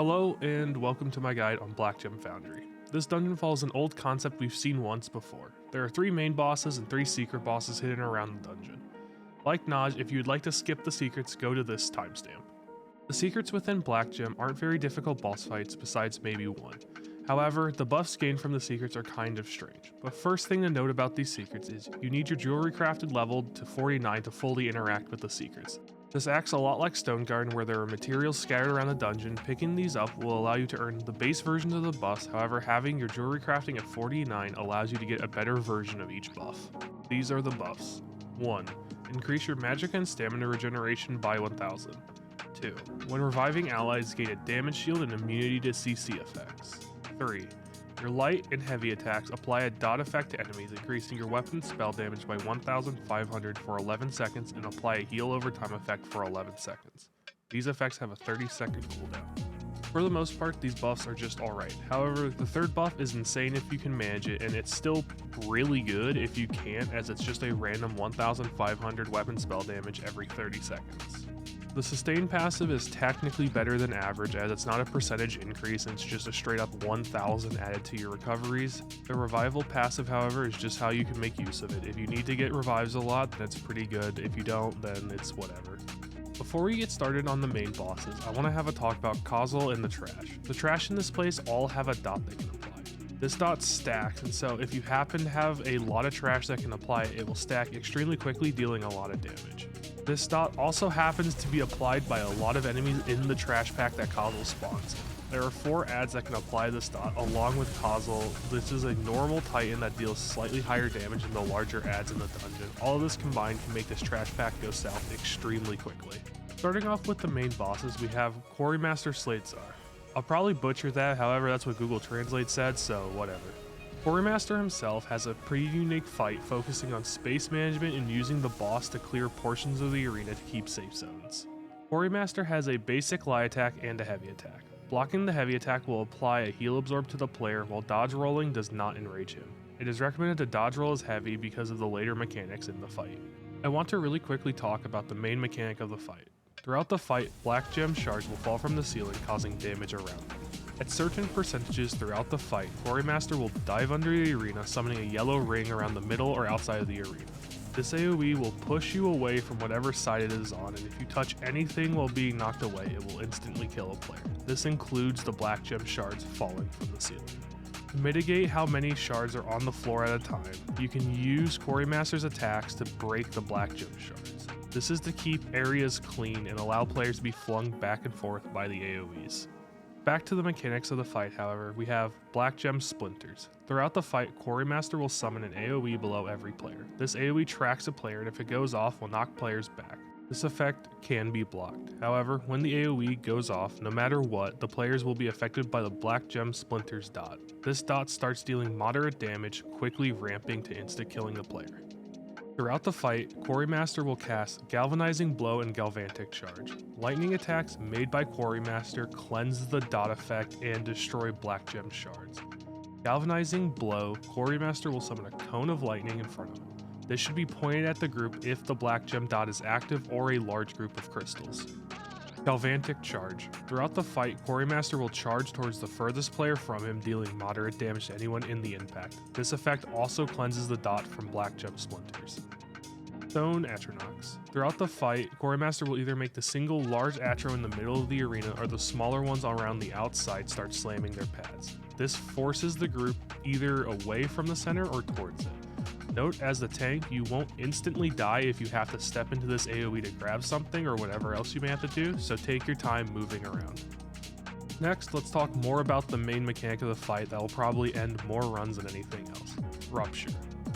Hello and welcome to my guide on Black Gem Foundry. This dungeon follows an old concept we've seen once before. There are 3 main bosses and 3 secret bosses hidden around the dungeon. Like Naj, if you'd like to skip the secrets, go to this timestamp. The secrets within Black Gem aren't very difficult boss fights besides maybe one. However, the buffs gained from the secrets are kind of strange. But first thing to note about these secrets is you need your jewelry crafted leveled to 49 to fully interact with the secrets. This acts a lot like Stone Garden, where there are materials scattered around the dungeon. Picking these up will allow you to earn the base versions of the buffs, however having your jewelry crafting at 49 allows you to get a better version of each buff. These are the buffs. 1. Increase your magic and stamina regeneration by 1000. 2. When reviving allies, gain a damage shield and immunity to CC effects. 3. Your light and heavy attacks apply a dot effect to enemies, increasing your weapon spell damage by 1500 for 11 seconds and apply a heal over time effect for 11 seconds. These effects have a 30-second cooldown. For the most part, these buffs are just alright. However, the third buff is insane if you can manage it, and it's still really good if you can't, as it's just a random 1500 weapon spell damage every 30 seconds. The sustain passive is technically better than average, as it's not a percentage increase and it's just a straight up 1000 added to your recoveries. The revival passive, however, is just how you can make use of it. If you need to get revives a lot, then it's pretty good. If you don't, then it's whatever. Before we get started on the main bosses, I want to have a talk about Kozell and the trash. The trash in this place all have a dot they can apply. This dot stacks, and so if you happen to have a lot of trash that can apply it, it will stack extremely quickly, dealing a lot of damage. This dot also happens to be applied by a lot of enemies in the trash pack that Kozell spawns in. There are 4 adds that can apply this dot along with Kozell. This is a normal titan that deals slightly higher damage than the larger adds in the dungeon. All of this combined can make this trash pack go south extremely quickly. Starting off with the main bosses, we have Quarrymaster Saldezaar. I'll probably butcher that, however that's what Google Translate said, so whatever. Quarrymaster himself has a pretty unique fight focusing on space management and using the boss to clear portions of the arena to keep safe zones. Quarrymaster has a basic light attack and a heavy attack. Blocking the heavy attack will apply a heal absorb to the player, while dodge rolling does not enrage him. It is recommended to dodge roll as heavy because of the later mechanics in the fight. I want to really quickly talk about the main mechanic of the fight. Throughout the fight, black gem shards will fall from the ceiling, causing damage around them. At certain percentages throughout the fight, Quarrymaster will dive under the arena, summoning a yellow ring around the middle or outside of the arena. This AoE will push you away from whatever side it is on, and if you touch anything while being knocked away, it will instantly kill a player. This includes the black gem shards falling from the ceiling. To mitigate how many shards are on the floor at a time, you can use Quarrymaster's attacks to break the black gem shards. This is to keep areas clean and allow players to be flung back and forth by the AoEs. Back to the mechanics of the fight, however, we have Black Gem Splinters. Throughout the fight, Quarrymaster will summon an AoE below every player. This AoE tracks a player, and if it goes off, will knock players back. This effect can be blocked. However, when the AoE goes off, no matter what, the players will be affected by the Black Gem Splinters dot. This dot starts dealing moderate damage, quickly ramping to insta-killing the player. Throughout the fight, Quarrymaster will cast Galvanizing Blow and Galvantic Charge. Lightning attacks made by Quarrymaster cleanse the dot effect and destroy black gem shards. Galvanizing Blow, Quarrymaster will summon a cone of lightning in front of him. This should be pointed at the group if the black gem dot is active or a large group of crystals. Galvantic Charge. Throughout the fight, Quarrymaster will charge towards the furthest player from him, dealing moderate damage to anyone in the impact. This effect also cleanses the dot from black gem splinters. Stone Atronachs. Throughout the fight, Quarrymaster will either make the single large Atro in the middle of the arena or the smaller ones around the outside start slamming their pads. This forces the group either away from the center or towards it. Note, as the tank, you won't instantly die if you have to step into this AoE to grab something or whatever else you may have to do, so take your time moving around. Next, let's talk more about the main mechanic of the fight that will probably end more runs than anything else. Rupture.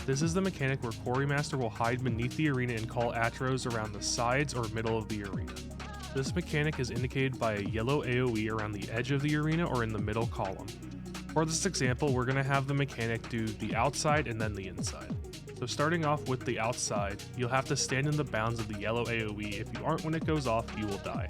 This is the mechanic where Quarrymaster will hide beneath the arena and call Atros around the sides or middle of the arena. This mechanic is indicated by a yellow AoE around the edge of the arena or in the middle column. For this example, we're going to have the mechanic do the outside and then the inside. So starting off with the outside, you'll have to stand in the bounds of the yellow AoE. If you aren't when it goes off, you will die.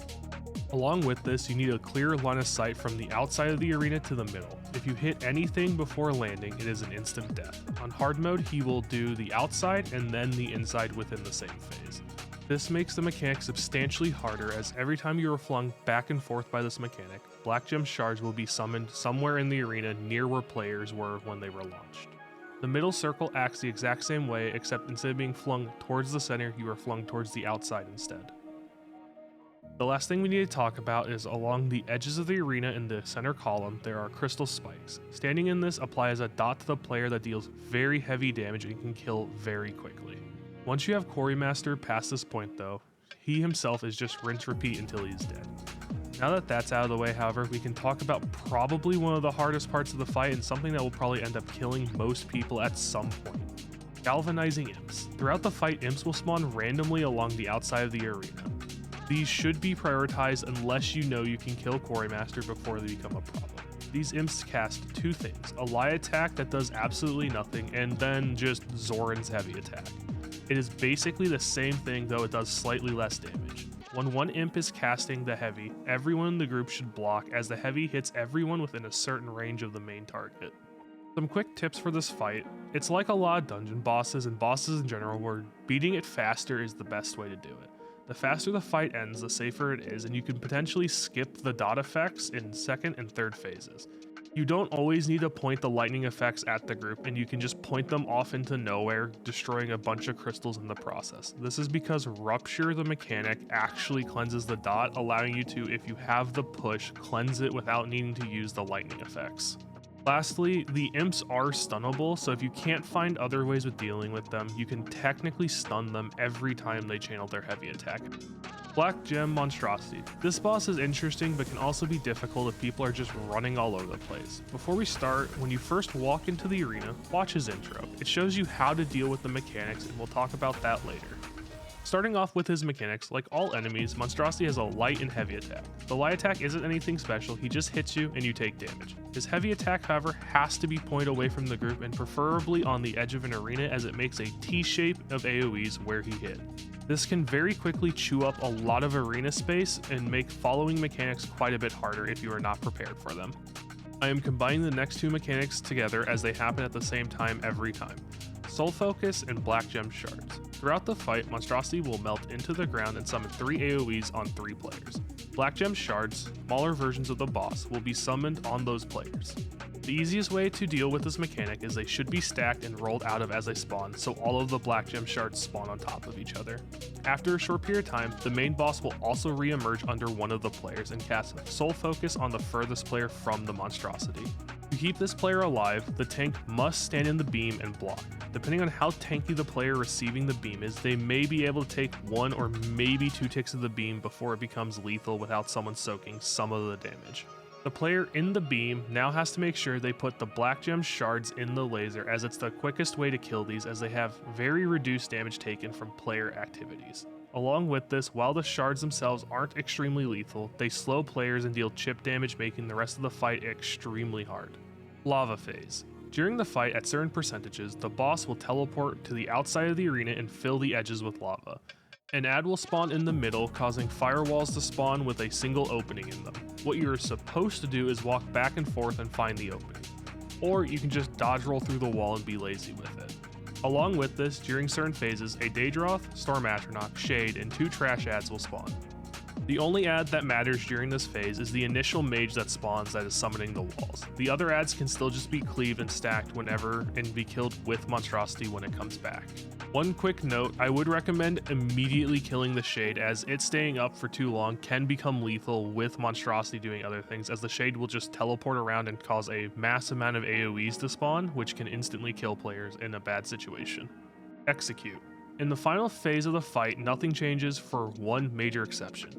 Along with this, you need a clear line of sight from the outside of the arena to the middle. If you hit anything before landing, it is an instant death. On hard mode, he will do the outside and then the inside within the same phase. This makes the mechanic substantially harder, as every time you are flung back and forth by this mechanic, black gem shards will be summoned somewhere in the arena near where players were when they were launched. The middle circle acts the exact same way, except instead of being flung towards the center, you are flung towards the outside instead. The last thing we need to talk about is along the edges of the arena in the center column, there are crystal spikes. Standing in this applies a dot to the player that deals very heavy damage and can kill very quickly. Once you have Quarrymaster past this point though, he himself is just rinse repeat until he's dead. Now that that's out of the way, however, we can talk about probably one of the hardest parts of the fight and something that will probably end up killing most people at some point. Galvanizing imps. Throughout the fight, imps will spawn randomly along the outside of the arena. These should be prioritized unless you know you can kill Quarrymaster before they become a problem. These imps cast two things, a Lie attack that does absolutely nothing, and then just Zoran's heavy attack. It is basically the same thing, though it does slightly less damage. When one imp is casting the heavy, everyone in the group should block, as the heavy hits everyone within a certain range of the main target. Some quick tips for this fight. It's like a lot of dungeon bosses and bosses in general, where beating it faster is the best way to do it. The faster the fight ends, the safer it is, and you can potentially skip the dot effects in second and third phases. You don't always need to point the lightning effects at the group, and you can just point them off into nowhere, destroying a bunch of crystals in the process. This is because Rupture, the mechanic, actually cleanses the dot, allowing you to, if you have the push, cleanse it without needing to use the lightning effects. Lastly, the imps are stunnable, so if you can't find other ways of dealing with them, you can technically stun them every time they channel their heavy attack. Black Gem Monstrosity. This boss is interesting but can also be difficult if people are just running all over the place. Before we start, when you first walk into the arena, watch his intro. It shows you how to deal with the mechanics, and we'll talk about that later. Starting off with his mechanics, like all enemies, Monstrosity has a light and heavy attack. The light attack isn't anything special, he just hits you and you take damage. His heavy attack, however, has to be pointed away from the group and preferably on the edge of an arena, as it makes a T-shape of AoEs where he hit. This can very quickly chew up a lot of arena space and make following mechanics quite a bit harder if you are not prepared for them. I am combining the next two mechanics together as they happen at the same time every time. Soul Focus and Black Gem Shards. Throughout the fight, Monstrosity will melt into the ground and summon 3 AoEs on 3 players. Black Gem Shards, smaller versions of the boss, will be summoned on those players. The easiest way to deal with this mechanic is they should be stacked and rolled out of as they spawn, so all of the Black Gem Shards spawn on top of each other. After a short period of time, the main boss will also re-emerge under one of the players and cast Soul Focus on the furthest player from the Monstrosity. To keep this player alive, the tank must stand in the beam and block. Depending on how tanky the player receiving the beam is, they may be able to take 1 or maybe 2 ticks of the beam before it becomes lethal without someone soaking some of the damage. The player in the beam now has to make sure they put the Black Gem Shards in the laser, as it's the quickest way to kill these, as they have very reduced damage taken from player activities. Along with this, while the shards themselves aren't extremely lethal, they slow players and deal chip damage, making the rest of the fight extremely hard. Lava Phase. During the fight, at certain percentages, the boss will teleport to the outside of the arena and fill the edges with lava. An ad will spawn in the middle, causing firewalls to spawn with a single opening in them. What you're supposed to do is walk back and forth and find the opening. Or you can just dodge roll through the wall and be lazy with it. Along with this, during certain phases, a Daedroth, Storm Atronach, Shade, and 2 trash ads will spawn. The only ad that matters during this phase is the initial mage that spawns that is summoning the walls. The other ads can still just be cleaved and stacked whenever and be killed with Monstrosity when it comes back. One quick note, I would recommend immediately killing the Shade, as it staying up for too long can become lethal with Monstrosity doing other things, as the Shade will just teleport around and cause a mass amount of AoEs to spawn, which can instantly kill players in a bad situation. Execute. In the final phase of the fight, nothing changes for one major exception.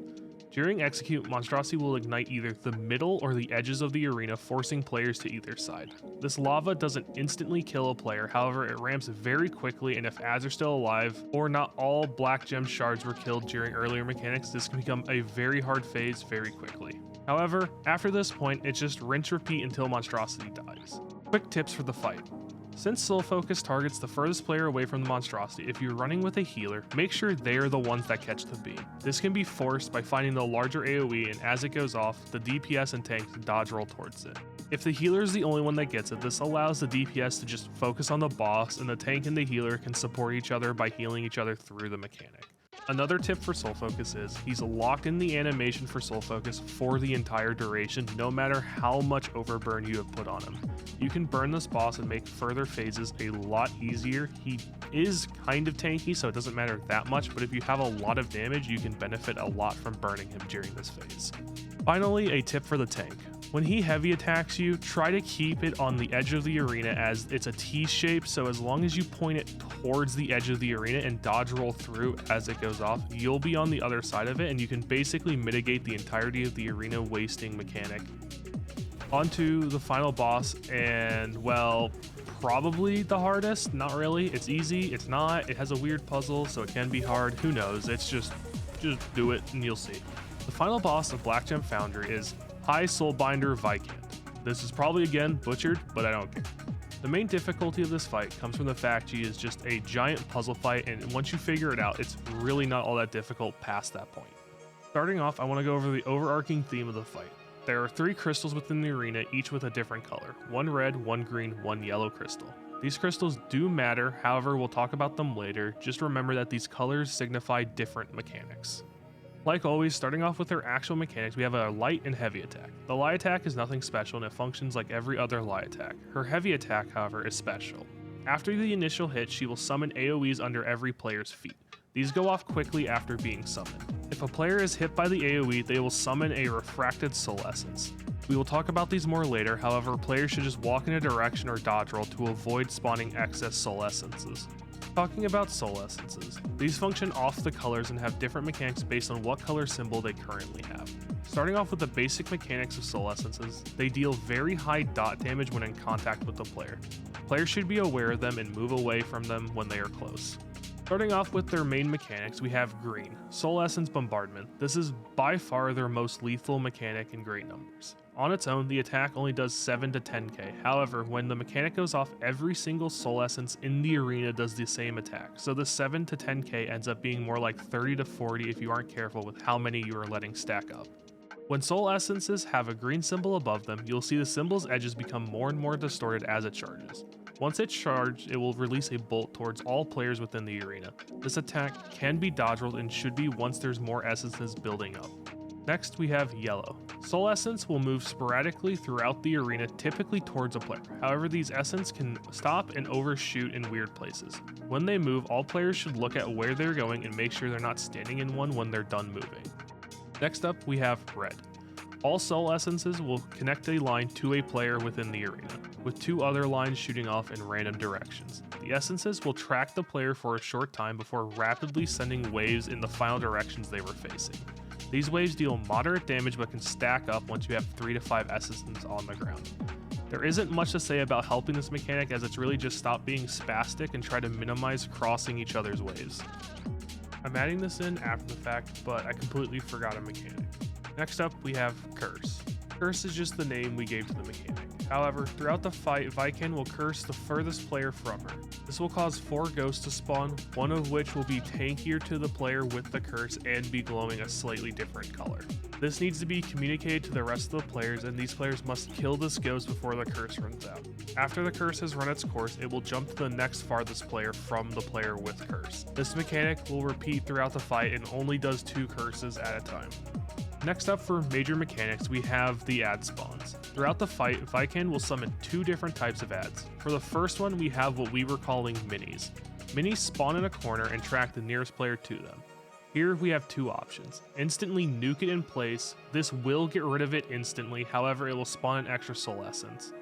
During Execute, Monstrosity will ignite either the middle or the edges of the arena, forcing players to either side. This lava doesn't instantly kill a player, however it ramps very quickly, and if ads are still alive, or not all Black Gem Shards were killed during earlier mechanics, this can become a very hard phase very quickly. However, after this point, it's just rinse repeat until Monstrosity dies. Quick tips for the fight. Since Soul Focus targets the furthest player away from the Monstrosity, if you're running with a healer, make sure they are the ones that catch the beam. This can be forced by finding the larger AoE, and as it goes off, the DPS and tank dodge roll towards it. If the healer is the only one that gets it, this allows the DPS to just focus on the boss, and the tank and the healer can support each other by healing each other through the mechanic. Another tip for Soul Focus is he's locked in the animation for Soul Focus for the entire duration, no matter how much overburn you have put on him. You can burn this boss and make further phases a lot easier. He is kind of tanky, so it doesn't matter that much, but if you have a lot of damage, you can benefit a lot from burning him during this phase. Finally, a tip for the tank. When he heavy attacks you, try to keep it on the edge of the arena as it's a T shape, so as long as you point it towards the edge of the arena and dodge roll through as it goes off, you'll be on the other side of it and you can basically mitigate the entirety of the arena wasting mechanic. On to the final boss, and well, probably the hardest. Not really, it's easy, it's not, it has a weird puzzle, so it can be hard, who knows, it's just do it and you'll see. The final boss of Black Gem Foundry is High Soulbinder Vykand. This is probably again butchered, but I don't care. The main difficulty of this fight comes from the fact she is just a giant puzzle fight, and once you figure it out, it's really not all that difficult past that point. Starting off, I want to go over the overarching theme of the fight. There are 3 crystals within the arena, each with a different color. 1 red, 1 green, 1 yellow crystal. These crystals do matter, however we'll talk about them later. Just remember that these colors signify different mechanics. Like always, starting off with her actual mechanics, we have a light and heavy attack. The light attack is nothing special and it functions like every other light attack. Her heavy attack, however, is special. After the initial hit, she will summon AoEs under every player's feet. These go off quickly after being summoned. If a player is hit by the AoE, they will summon a refracted soul essence. We will talk about these more later, however, players should just walk in a direction or dodge roll to avoid spawning excess soul essences. Talking about soul essences, these function off the colors and have different mechanics based on what color symbol they currently have. Starting off with the basic mechanics of soul essences, they deal very high dot damage when in contact with the player. Players should be aware of them and move away from them when they are close. Starting off with their main mechanics, we have green, Soul Essence Bombardment. This is by far their most lethal mechanic in great numbers. On its own, the attack only does 7 to 10k, however, when the mechanic goes off, every single Soul Essence in the arena does the same attack, so the 7 to 10k ends up being more like 30 to 40 if you aren't careful with how many you are letting stack up. When Soul Essences have a green symbol above them, you'll see the symbol's edges become more and more distorted as it charges. Once it's charged, it will release a bolt towards all players within the arena. This attack can be dodge rolled and should be once there's more essences building up. Next we have yellow. Soul Essence will move sporadically throughout the arena, typically towards a player. However, these Essence can stop and overshoot in weird places. When they move, all players should look at where they're going and make sure they're not standing in one when they're done moving. Next up we have red. All Soul Essences will connect a line to a player within the arena, with 2 other lines shooting off in random directions. The Essences will track the player for a short time before rapidly sending waves in the final directions they were facing. These waves deal moderate damage but can stack up once you have 3 to 5 Essences on the ground. There isn't much to say about helping this mechanic, as it's really just stop being spastic and try to minimize crossing each other's waves. I'm adding this in after the fact, but I completely forgot a mechanic. Next up, we have Curse. Curse is just the name we gave to the mechanic. However, throughout the fight, Vykand will curse the furthest player from her. This will cause 4 ghosts to spawn, one of which will be tankier to the player with the curse and be glowing a slightly different color. This needs to be communicated to the rest of the players, and these players must kill this ghost before the curse runs out. After the curse has run its course, it will jump to the next farthest player from the player with curse. This mechanic will repeat throughout the fight and only does 2 curses at a time. Next up for major mechanics, we have the ad spawns. Throughout the fight, Vykand will summon 2 different types of ads. For the first one, we have what we were calling minis. Minis spawn in a corner and track the nearest player to them. Here we have 2 options. Instantly nuke it in place. This will get rid of it instantly, however it will spawn an extra soul essence.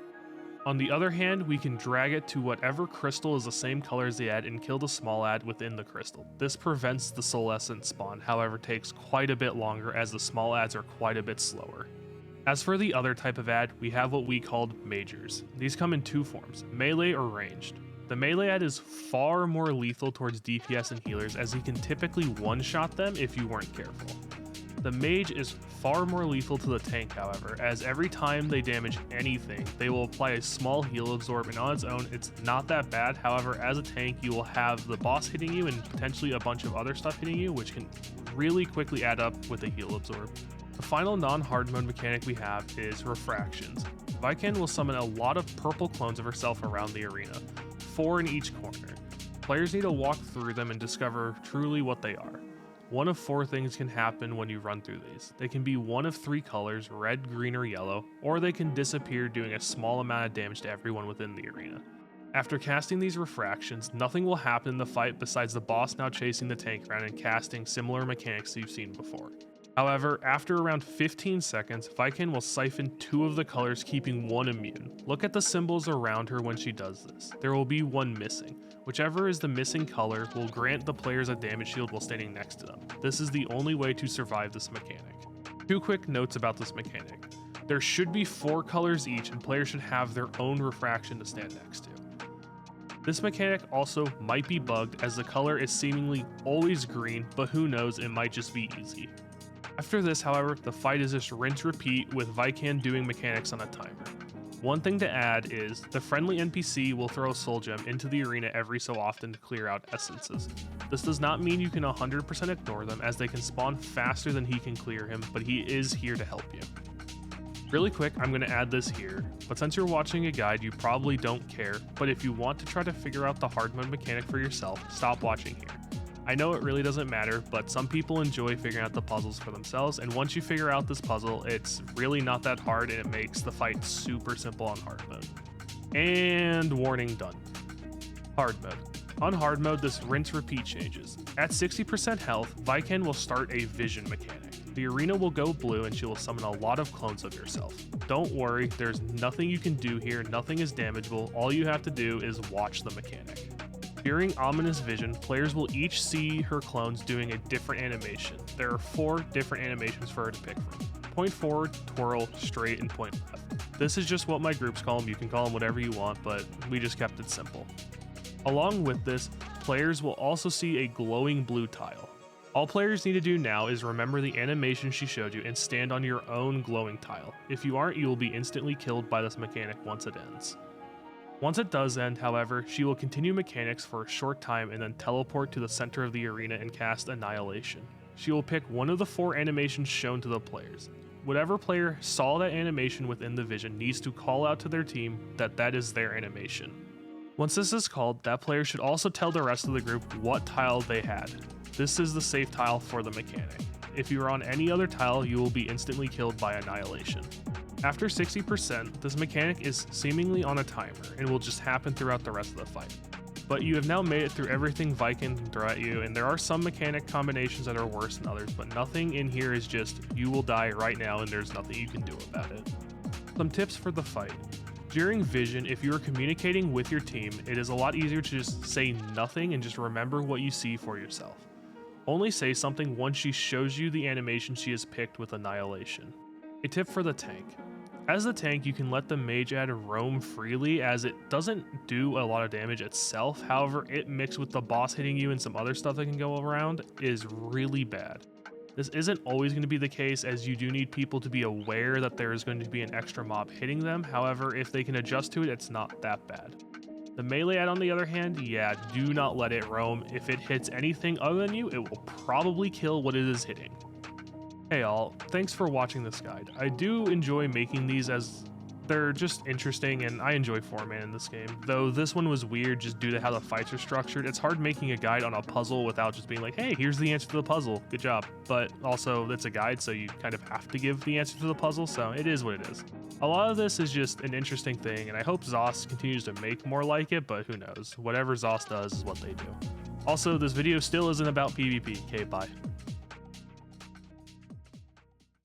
On the other hand, we can drag it to whatever crystal is the same color as the ad and kill the small ad within the crystal. This prevents the soul essence spawn, however takes quite a bit longer as the small ads are quite a bit slower. As for the other type of ad, we have what we called majors. These come in 2 forms, melee or ranged. The melee ad is far more lethal towards DPS and healers, as he can typically one-shot them if you weren't careful. The mage is far more lethal to the tank, however, as every time they damage anything, they will apply a small heal absorb, and on its own, it's not that bad. However, as a tank, you will have the boss hitting you and potentially a bunch of other stuff hitting you, which can really quickly add up with a heal absorb. The final non-hard mode mechanic we have is refractions. Vykand will summon a lot of purple clones of herself around the arena, 4 in each corner. Players need to walk through them and discover truly what they are. one of 4 things can happen when you run through these. They can be one of 3 colors, red, green, or yellow, or they can disappear doing a small amount of damage to everyone within the arena. After casting these refractions, nothing will happen in the fight besides the boss now chasing the tank around and casting similar mechanics you've seen before. However, after around 15 seconds, Vykand will siphon 2 of the colors, keeping 1 immune. Look at the symbols around her when she does this. There will be 1 missing. Whichever is the missing color will grant the players a damage shield while standing next to them. This is the only way to survive this mechanic. 2 quick notes about this mechanic. There should be 4 colors each, and players should have their own refraction to stand next to. This mechanic also might be bugged, as the color is seemingly always green, but who knows, it might just be easy. After this, however, the fight is just rinse repeat with Vykand doing mechanics on a timer. One thing to add is, the friendly NPC will throw a soul gem into the arena every so often to clear out essences. This does not mean you can 100% ignore them, as they can spawn faster than he can clear him, but he is here to help you. Really quick, I'm going to add this here, but since you're watching a guide, you probably don't care, but if you want to try to figure out the hard mode mechanic for yourself, stop watching here. I know it really doesn't matter, but some people enjoy figuring out the puzzles for themselves, and once you figure out this puzzle, it's really not that hard and it makes the fight super simple on hard mode. And warning done. Hard mode. On hard mode, this rinse repeat changes. At 60% health, Vykand will start a vision mechanic. The arena will go blue and she will summon a lot of clones of yourself. Don't worry, there's nothing you can do here, nothing is damageable, all you have to do is watch the mechanic. During Ominous Vision, players will each see her clones doing a different animation. There are 4 different animations for her to pick from. Point forward, twirl, straight, and point left. This is just what my groups call them, you can call them whatever you want, but we just kept it simple. Along with this, players will also see a glowing blue tile. All players need to do now is remember the animation she showed you and stand on your own glowing tile. If you aren't, you will be instantly killed by this mechanic once it ends. Once it does end, however, she will continue mechanics for a short time and then teleport to the center of the arena and cast Annihilation. She will pick one of the 4 animations shown to the players. Whatever player saw that animation within the vision needs to call out to their team that that is their animation. Once this is called, that player should also tell the rest of the group what tile they had. This is the safe tile for the mechanic. If you are on any other tile, you will be instantly killed by Annihilation. After 60%, this mechanic is seemingly on a timer and will just happen throughout the rest of the fight. But you have now made it through everything Vykand can throw at you, and there are some mechanic combinations that are worse than others, but nothing in here is just, you will die right now and there's nothing you can do about it. Some tips for the fight. During Vision, if you are communicating with your team, it is a lot easier to just say nothing and just remember what you see for yourself. Only say something once she shows you the animation she has picked with Annihilation. A tip for the tank. As the tank, you can let the mage ad roam freely, as it doesn't do a lot of damage itself. However, it mixed with the boss hitting you and some other stuff that can go around is really bad. This isn't always going to be the case, as you do need people to be aware that there is going to be an extra mob hitting them. However, if they can adjust to it, it's not that bad. The melee ad, on the other hand, yeah, do not let it roam. If it hits anything other than you, it will probably kill what it is hitting. Hey all, thanks for watching this guide. I do enjoy making these, as they're just interesting and I enjoy 4-man in this game. Though this one was weird just due to how the fights are structured. It's hard making a guide on a puzzle without just being like, hey, here's the answer to the puzzle, good job. But also it's a guide, so you kind of have to give the answer to the puzzle, so it is what it is. A lot of this is just an interesting thing, and I hope Zos continues to make more like it, but who knows. Whatever Zos does is what they do. Also, this video still isn't about PvP. Okay, bye.